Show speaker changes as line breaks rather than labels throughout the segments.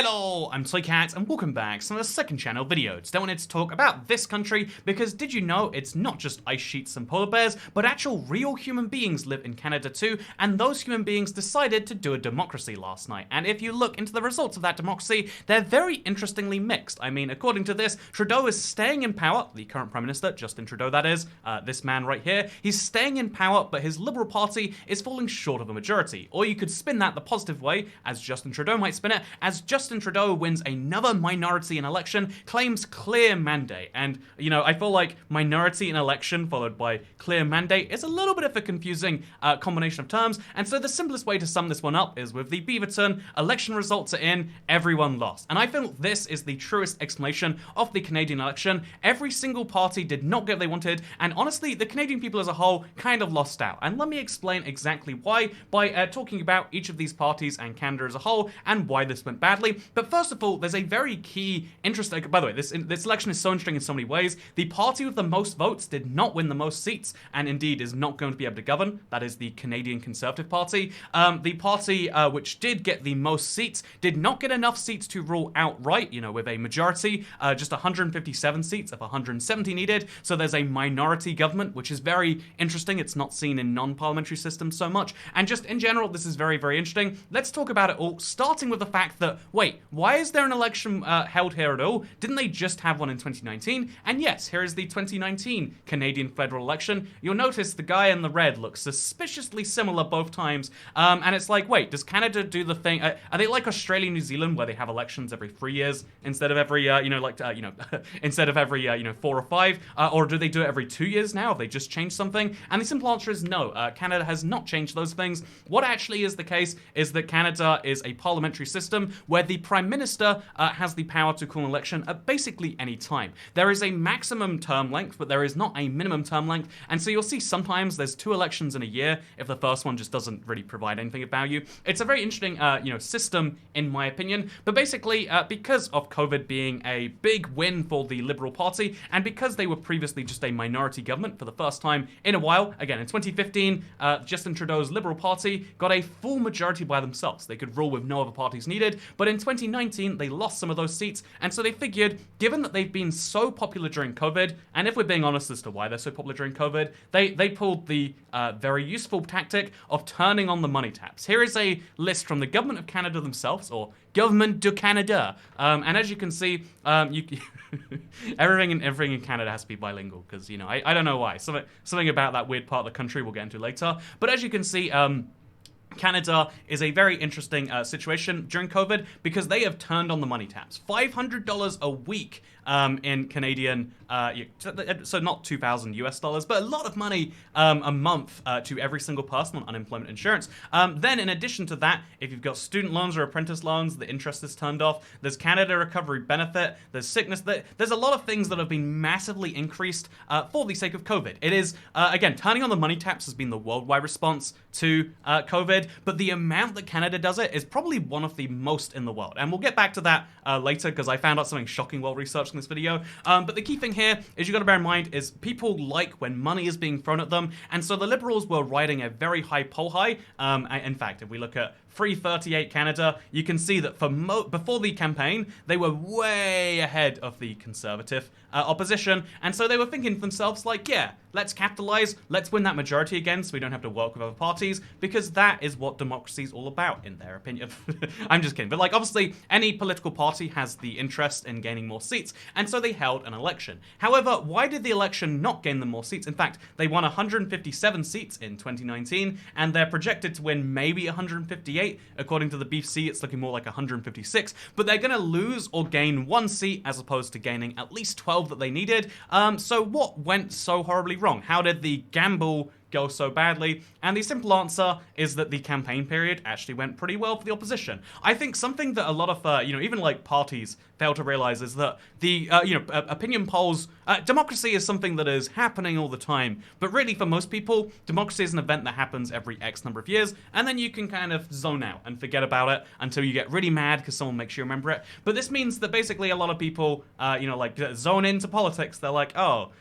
Hello, I'm toycat and welcome back to the second channel video. Today I wanted to talk about this country because did you know it's not just ice sheets and polar bears, but actual real human beings live in Canada too, and those human beings decided to do a democracy last night. And if you look into the results of that democracy, they're very interestingly mixed. I mean, according to this, Trudeau is staying in power, the current Prime Minister, Justin Trudeau that is, this man right here, he's staying in power, but his Liberal Party is falling short of a majority. Or you could spin that the positive way, as Justin Trudeau might spin it, as Justin Trudeau wins another minority in election, claims clear mandate. And, you know, I feel like minority in election followed by clear mandate is a little bit of a confusing combination of terms. And so the simplest way to sum this one up is with the Beaverton, election results are in, everyone lost. And I feel this is the truest explanation of the Canadian election. Every single party did not get what they wanted, and honestly, the Canadian people as a whole kind of lost out. And let me explain exactly why by talking about each of these parties and Canada as a whole and why this went badly. But first of all, there's a very key, interesting, by the way, this election is so interesting in so many ways. The party with the most votes did not win the most seats, and indeed is not going to be able to govern. That is the Canadian Conservative Party. The party which did get the most seats did not get enough seats to rule outright, you know, with a majority, just 157 seats of 170 needed. So there's a minority government, which is very interesting. It's not seen in non-parliamentary systems so much. And just in general, this is very, very interesting. Let's talk about it all, starting with the fact that, wait, why is there an election held here at all? Didn't they just have one in 2019? And yes, here is the 2019 Canadian federal election. You'll notice the guy in the red looks suspiciously similar both times. And it's like, wait, does Canada do the thing? Are they like Australia and New Zealand where they have elections every 3 years instead of every, instead of every, 4 or 5? Or do they do it every 2 years now? Have they just changed something? And the simple answer is no. Canada has not changed those things. What actually is the case is that Canada is a parliamentary system where the Prime Minister has the power to call an election at basically any time. There is a maximum term length, but there is not a minimum term length. And so you'll see sometimes there's 2 elections in a year if the first one just doesn't really provide anything of value. It's a very interesting, system in my opinion. But basically, because of COVID being a big win for the Liberal Party, and because they were previously just a minority government for the first time in a while, again in 2015, Justin Trudeau's Liberal Party got a full majority by themselves. They could rule with no other parties needed. But in 2019, they lost some of those seats, and so they figured, given that they've been so popular during COVID, and if we're being honest as to why they're so popular during COVID, they pulled the very useful tactic of turning on the money taps. Here is a list from the Government of Canada themselves, or Government de Canada, and as you can see, everything in Canada has to be bilingual, because, you know, I don't know why. Something about that weird part of the country we'll get into later. But as you can see, Canada is a very interesting situation during COVID because they have turned on the money taps. $500 a week in Canadian, so not 2,000 US dollars, but a lot of money a month to every single person on unemployment insurance. Then in addition to that, if you've got student loans or apprentice loans, the interest is turned off. There's Canada Recovery Benefit, there's sickness, there's a lot of things that have been massively increased for the sake of COVID. It is, again, turning on the money taps has been the worldwide response to COVID, but the amount that Canada does it is probably one of the most in the world. And we'll get back to that later because I found out something shocking while researching this video. But the key thing here is you got to bear in mind is people like when money is being thrown at them, and so the Liberals were riding a very high poll high. In fact, if we look at 338 Canada, you can see that before the campaign, they were way ahead of the Conservative opposition, and so they were thinking to themselves like, yeah, let's capitalize, let's win that majority again so we don't have to work with other parties, because that is what democracy is all about, in their opinion. I'm just kidding, but like, obviously, any political party has the interest in gaining more seats, and so they held an election. However, why did the election not gain them more seats? In fact, they won 157 seats in 2019, and they're projected to win maybe 158. According to the BC, it's looking more like 156, but they're going to lose or gain 1 seat as opposed to gaining at least 12 that they needed. So what went so horribly wrong? How did the gamble go so badly? And the simple answer is that the campaign period actually went pretty well for the opposition. I think something that a lot of, even like parties fail to realize is that the, opinion polls, democracy is something that is happening all the time. But really, for most people, democracy is an event that happens every X number of years, and then you can kind of zone out and forget about it until you get really mad because someone makes you remember it. But this means that basically a lot of people, zone into politics. They're like, oh,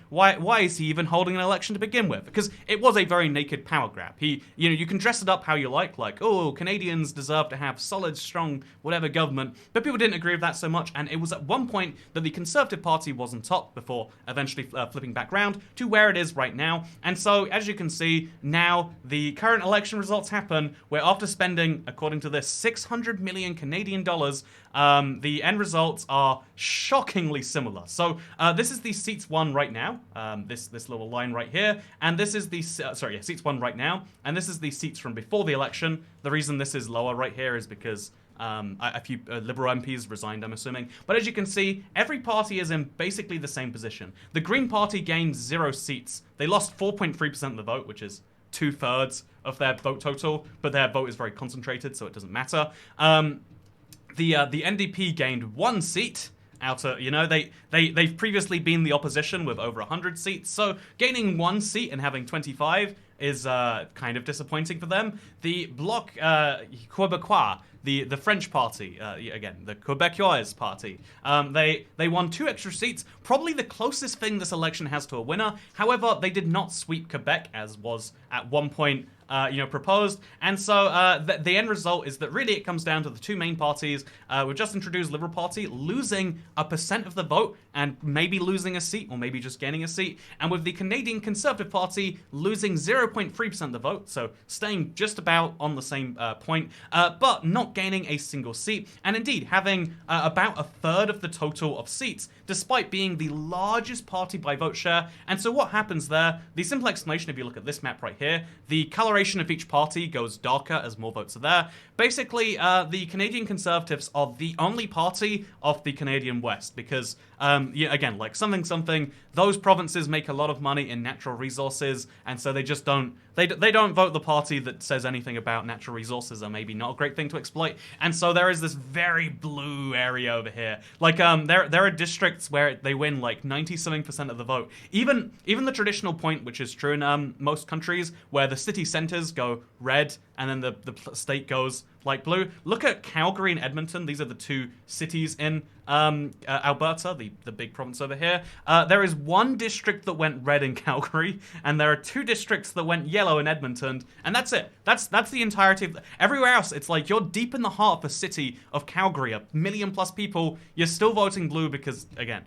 why is he even holding an election to begin with? Because it was a very naked power grab. You can dress it up how you like, oh, Canadians deserve to have solid, strong, whatever government, but people didn't agree with that so much, and it was at one point that the Conservative Party was on top before eventually flipping back round to where it is right now. And so, as you can see, now the current election results happen where after spending, according to this, 600 million Canadian dollars, the end results are shockingly similar. So this is the seats won right now, this little line right here, and this is the seats won right now, and this is the seats from before the election. The reason this is lower right here is because a few Liberal MPs resigned, I'm assuming. But as you can see, every party is in basically the same position. The Green Party gained 0 seats. They lost 4.3% of the vote, which is 2/3 of their vote total, but their vote is very concentrated, so it doesn't matter. The NDP gained 1 seat out of, they've previously been the opposition with over 100 seats, so gaining 1 seat and having 25 is kind of disappointing for them. The Bloc Québécois, the French party, again, the Québécois party, they won 2 extra seats, probably the closest thing this election has to a winner. However, they did not sweep Quebec, as was at one point proposed. And so the end result is that really it comes down to the 2 main parties. We've just introduced Liberal Party losing 1% of the vote and maybe losing a seat or maybe just gaining a seat. And with the Canadian Conservative Party losing 0.3% of the vote, so staying just about on the same point, but not gaining a single seat. And indeed, having about 1/3 of the total of seats, despite being the largest party by vote share. And so what happens there, the simple explanation, if you look at this map right here, the coloration of each party goes darker as more votes are there. Basically, the Canadian Conservatives are the only party of the Canadian West because, again, like something, those provinces make a lot of money in natural resources, and so they just don't, they don't vote the party that says anything about natural resources are maybe not a great thing to exploit. And so there is this very blue area over here. Like, there are districts where they win like 90-something% of the vote. Even the traditional point, which is true in most countries, where the city centers go red and then the state goes light blue. Look at Calgary and Edmonton. These are the 2 cities in Alberta, the big province over here. There is 1 district that went red in Calgary, and there are 2 districts that went yellow in Edmonton, and that's it. That's the entirety of everywhere else. It's like you're deep in the heart of the city of Calgary, 1 million+ people. You're still voting blue because, again,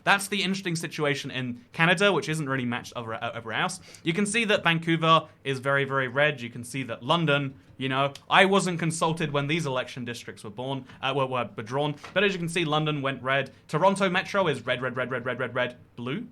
that's the interesting situation in Canada, which isn't really matched everywhere else. You can see that Vancouver is very, very red. You can see that London, I wasn't consulted when these election districts were were drawn, but as you can see, London went red. Toronto Metro is red, blue.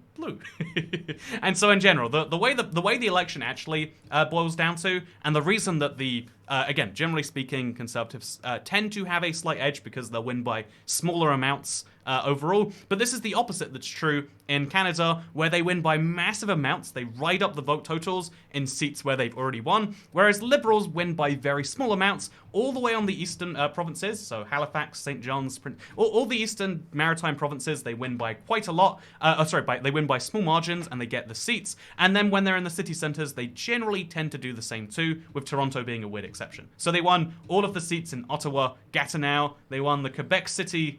And so in general, the way the election actually boils down to, and the reason that again, generally speaking, Conservatives tend to have a slight edge because they'll win by smaller amounts overall. But this is the opposite that's true in Canada, where they win by massive amounts. They ride up the vote totals in seats where they've already won, whereas Liberals win by very small amounts all the way on the eastern provinces. So Halifax, St. John's, all the eastern maritime provinces, they win by quite a lot. They win by small margins and they get the seats. And then when they're in the city centres, they generally tend to do the same too, with Toronto being a weird exception. So they won all of the seats in Ottawa, Gatineau. They won the Quebec City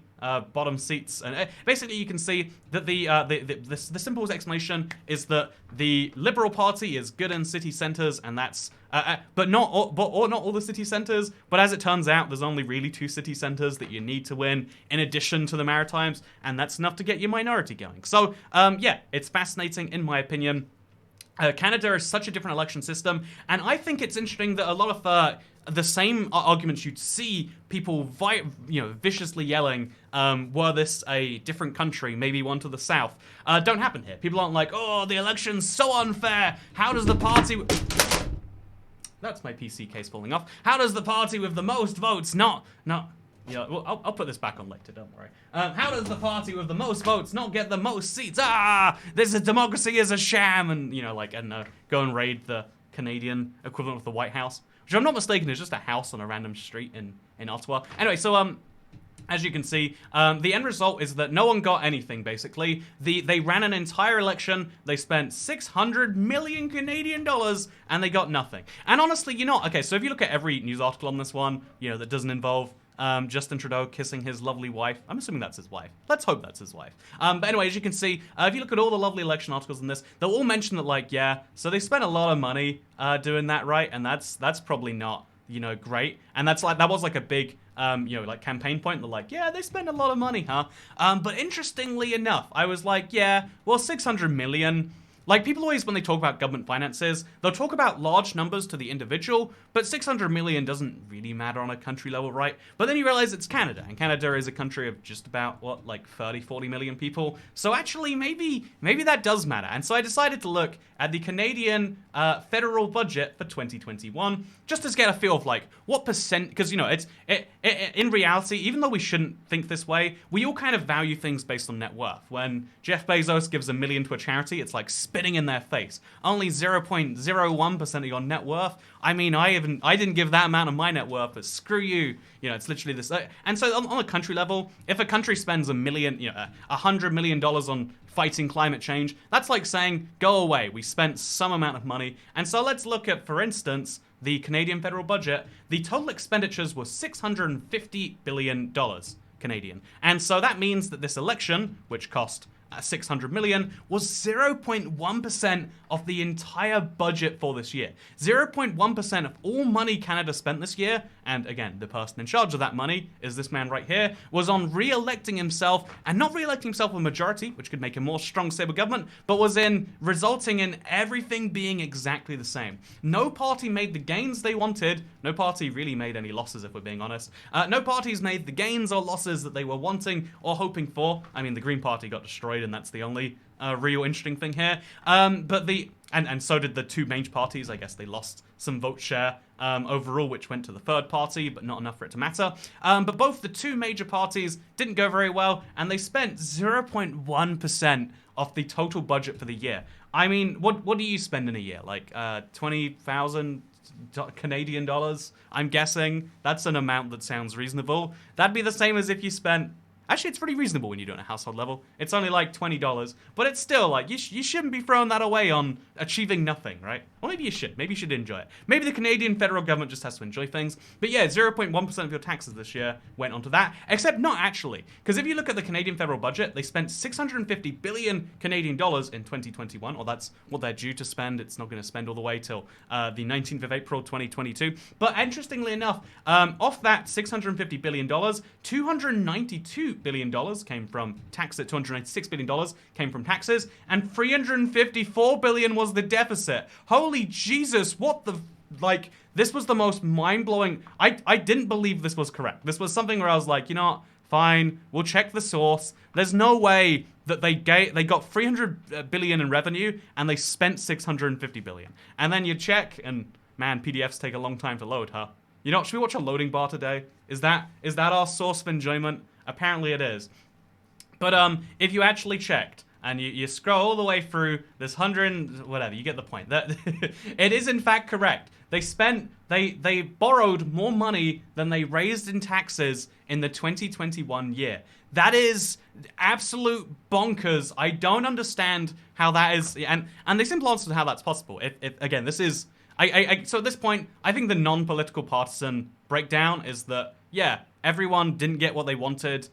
bottom seats, and basically you can see that the simple explanation is that the Liberal Party is good in city centres, and that's but not all the city centres. But as it turns out, there's only really 2 city centres that you need to win in addition to the Maritimes, and that's enough to get your minority going. So yeah, it's fascinating in my opinion. Canada is such a different election system, and I think it's interesting that a lot of the same arguments you'd see people viciously yelling, were this a different country, maybe one to the south, don't happen here. People aren't like, oh, the election's so unfair. How does the party... That's my PC case falling off. How does the party with the most votes not... Yeah, well, I'll put this back on later, don't worry. How does the party with the most votes not get the most seats? This is democracy is a sham, and, go and raid the Canadian equivalent of the White House, which, if I'm not mistaken, is just a house on a random street in Ottawa. Anyway, so, as you can see, the end result is that no one got anything, basically. They ran an entire election, they spent 600 million Canadian dollars, and they got nothing. And honestly, okay, so if you look at every news article on this one, that doesn't involve Justin Trudeau kissing his lovely wife. I'm assuming that's his wife. Let's hope that's his wife. But anyway, as you can see, if you look at all the lovely election articles in this, they'll all mention that, like, yeah, so they spent a lot of money doing that, right? And that's probably not, great. And that was like a big, like campaign point. They're like, yeah, they spend a lot of money, huh? But interestingly enough, I was like, yeah, well, 600 million. Like, people always, when they talk about government finances, they'll talk about large numbers to the individual, but 600 million doesn't really matter on a country level, right? But then you realize it's Canada, and Canada is a country of just about, what, like 30, 40 million people? So actually, maybe that does matter. And so I decided to look at the Canadian federal budget for 2021, just to get a feel of, like, what percent, because, in reality, even though we shouldn't think this way, we all kind of value things based on net worth. When Jeff Bezos gives $1 million to a charity, it's like spitting in their face. Only 0.01% of your net worth. I mean, I didn't give that amount of my net worth, but screw you. It's literally this. And so on a country level, if a country spends $100 million on fighting climate change, that's like saying, go away. We spent some amount of money. And so let's look at, for instance, the Canadian federal budget. The total expenditures were $650 billion Canadian. And so that means that this election, which cost 600 million, was 0.1% of the entire budget for this year. 0.1% of all money Canada spent this year, and again, the person in charge of that money is this man right here, was on re-electing himself, and not re-electing himself with a majority, which could make a more strong, stable government, but was in resulting in everything being exactly the same. No party made the gains they wanted. No party really made any losses, if we're being honest. No parties made the gains or losses that they were wanting or hoping for. I mean, the Green Party got destroyed, and that's the only real interesting thing here. And so did the two main parties. I guess they lost some vote share overall, which went to the third party, but not enough for it to matter. But both the two major parties didn't go very well, and they spent 0.1% of the total budget for the year. I mean, what do you spend in a year? Like 20,000 Canadian dollars? I'm guessing that's an amount that sounds reasonable. That'd be the same as if you spent. Actually, it's pretty reasonable when you do it on a household level. It's only like $20, but it's still like, you shouldn't be throwing that away on achieving nothing, right? Or maybe you should. Maybe you should enjoy it. Maybe the Canadian federal government just has to enjoy things. But yeah, 0.1% of your taxes this year went onto that. Except not actually. Because if you look at the Canadian federal budget, they spent 650 billion Canadian dollars in 2021, or that's what they're due to spend. It's not going to spend all the way till the 19th of April, 2022. But interestingly enough, off that $650 billion, $292 billion came from taxes. $296 billion came from taxes, and $354 billion was the deficit. Holy Jesus, what the, like, this was the most mind-blowing. I didn't believe this was correct. This was something where I was like, you know what, fine, we'll check the source. There's no way that they got 300 billion in revenue and they spent 650 billion. And then you check, and man, PDFs take a long time to load, huh? Should we watch a loading bar today? Is that our source of enjoyment? Apparently it is. But if you actually checked, and you scroll all the way through this 100, whatever, you get the point. That it is in fact correct. They borrowed more money than they raised in taxes in the 2021 year. That is absolute bonkers. I don't understand how that is, and the simple answer to how that's possible. If again, this is, so at this point, I think the non-political partisan breakdown is that, yeah, everyone didn't get what they wanted.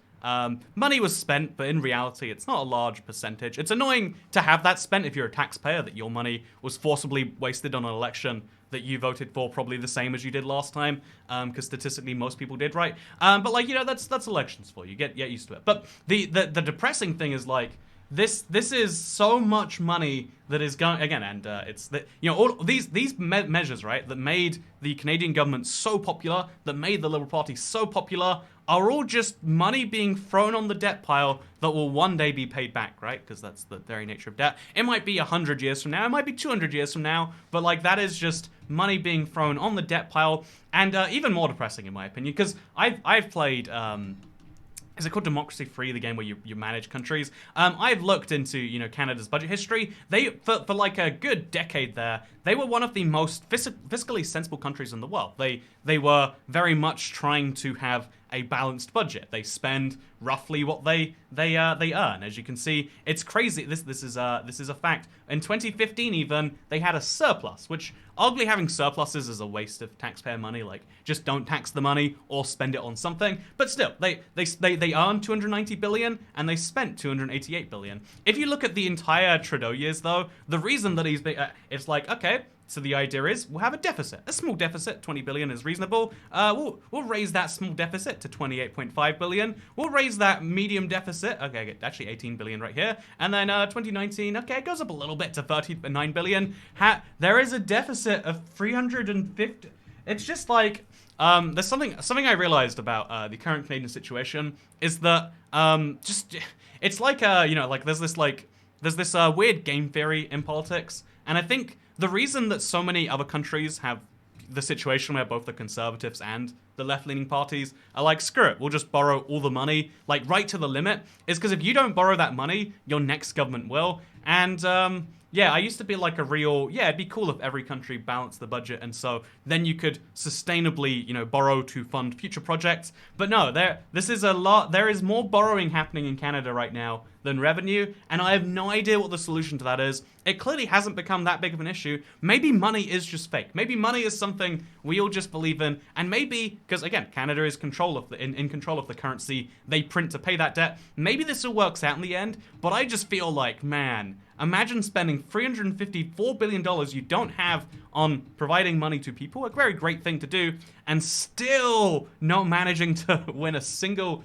Money was spent, but in reality, it's not a large percentage. It's annoying to have that spent if you're a taxpayer, that your money was forcibly wasted on an election that you voted for probably the same as you did last time, because statistically most people did, right? But like, that's elections for you. Get used to it. But the depressing thing is, like, this is so much money that is going, again, and it's that, all these measures, right, that made the Canadian government so popular, that made the Liberal Party so popular, are all just money being thrown on the debt pile that will one day be paid back, right? Because that's the very nature of debt. It might be 100 years from now, it might be 200 years from now, but like, that is just money being thrown on the debt pile. And even more depressing, in my opinion, because I've played, is it called Democracy Free, the game where you manage countries? I've looked into, Canada's budget history. They, for like a good decade there, they were one of the most fiscally sensible countries in the world. They were very much trying to have a balanced budget. They spend roughly what they earn. As you can see, it's crazy. This is a fact. In 2015, even they had a surplus, which arguably having surpluses is a waste of taxpayer money. Like, just don't tax the money or spend it on something. But still, they earned 290 billion and they spent 288 billion. If you look at the entire Trudeau years, though, the reason that it's like, okay, so the idea is we'll have a deficit. A small deficit, 20 billion is reasonable. We'll raise that small deficit to 28.5 billion. We'll raise that medium deficit, okay, actually 18 billion right here. And then 2019, okay, it goes up a little bit to 39 billion. There is a deficit of 350. It's just like, there's something I realized about the current Canadian situation is that it's like, like there's this weird game theory in politics. And I think the reason that so many other countries have the situation where both the Conservatives and the left-leaning parties are like, screw it, we'll just borrow all the money, like right to the limit, is because if you don't borrow that money, your next government will. And yeah, I used to be like it'd be cool if every country balanced the budget, and so then you could sustainably, borrow to fund future projects. But no, there is more borrowing happening in Canada right now than revenue, and I have no idea what the solution to that is. It clearly hasn't become that big of an issue. Maybe money is just fake. Maybe money is something we all just believe in, and maybe, because again, Canada is in control of the currency they print to pay that debt, maybe this all works out in the end, but I just feel like, man, imagine spending $354 billion you don't have on providing money to people, a very great thing to do, and still not managing to win still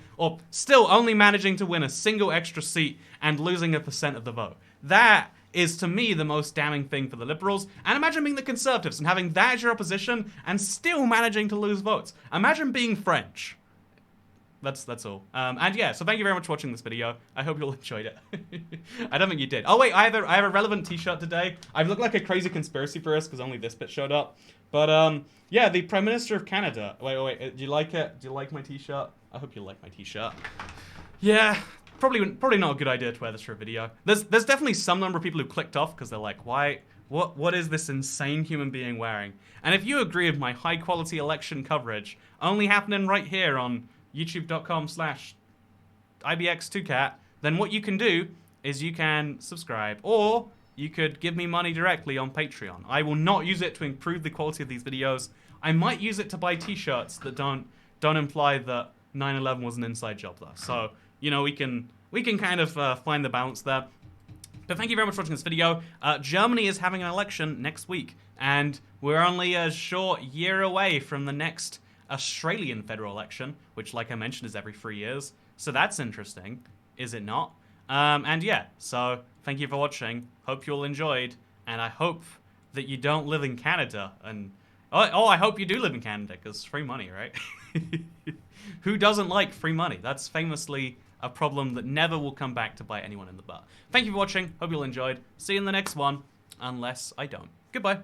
only managing to win a single extra seat and losing 1% of the vote. That is, to me, the most damning thing for the Liberals. And imagine being the Conservatives and having that as your opposition and still managing to lose votes. Imagine being French. That's all. And yeah, so thank you very much for watching this video. I hope you all enjoyed it. I don't think you did. Oh wait, I have a relevant t-shirt today. I've looked like a crazy conspiracy theorist because only this bit showed up. But yeah, the Prime Minister of Canada. Wait, do you like it? Do you like my t-shirt? I hope you like my t-shirt. Yeah, probably not a good idea to wear this for a video. There's definitely some number of people who clicked off because they're like, why? What is this insane human being wearing? And if you agree with my high quality election coverage only happening right here on youtube.com/IBX2cat, then what you can do is you can subscribe, or you could give me money directly on Patreon. I will not use it to improve the quality of these videos. I might use it to buy t-shirts that don't imply that 9/11 was an inside job though. So, we can kind of find the balance there. But thank you very much for watching this video. Germany is having an election next week, and we're only a short year away from the next Australian federal election, which, like I mentioned, is every 3 years. So that's interesting, is it not? And yeah, so thank you for watching. Hope you all enjoyed, and I hope that you don't live in Canada. And I hope you do live in Canada, because free money, right? Who doesn't like free money? That's famously a problem that never will come back to bite anyone in the butt. Thank you for watching. Hope you all enjoyed. See you in the next one, unless I don't. Goodbye.